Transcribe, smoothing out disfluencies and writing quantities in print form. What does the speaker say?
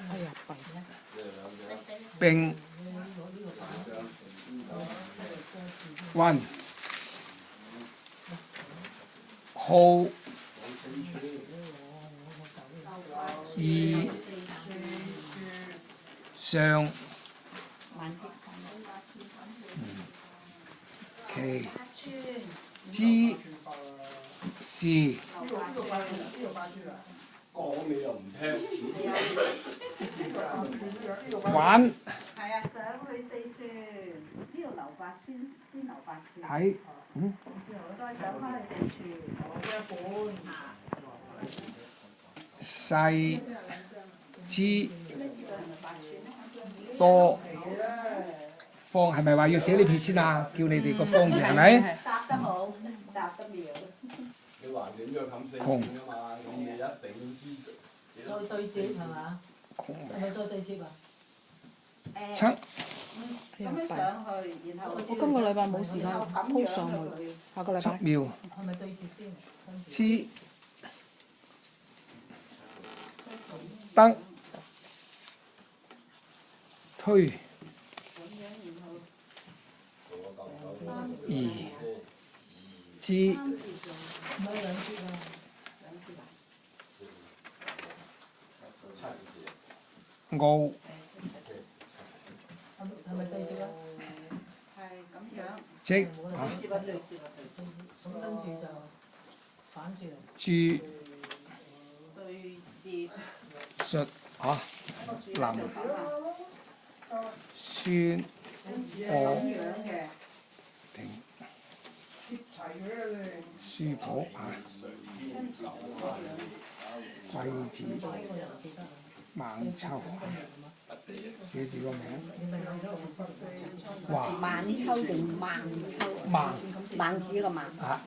哎呀，弊啦！並運號以上其之事講你又唔聽。玩係啊，上去4寸，呢度留8寸，先留8寸。睇再上翻去4寸，我細之多方係咪話要寫呢篇先啊？叫你哋個方言係咪？答得好，答得妙。你橫掂都要冚4寸㗎嘛，咁你一定要知。再對接係嘛？係咪再對接啊？七咁樣上去，然後我今個禮拜冇時間 po 上去，下個禮拜。秒係咪對接先？之得推而之唔係兩節啊！傲係咪對接啊？係咁樣。即對接啊，對接啊，對接。咁跟住就反轉。注對接。述林孫咁樣嘅。定書譜貴子孟秋寫住個名。哇！晚秋定孟秋？孟孟子個孟。啊！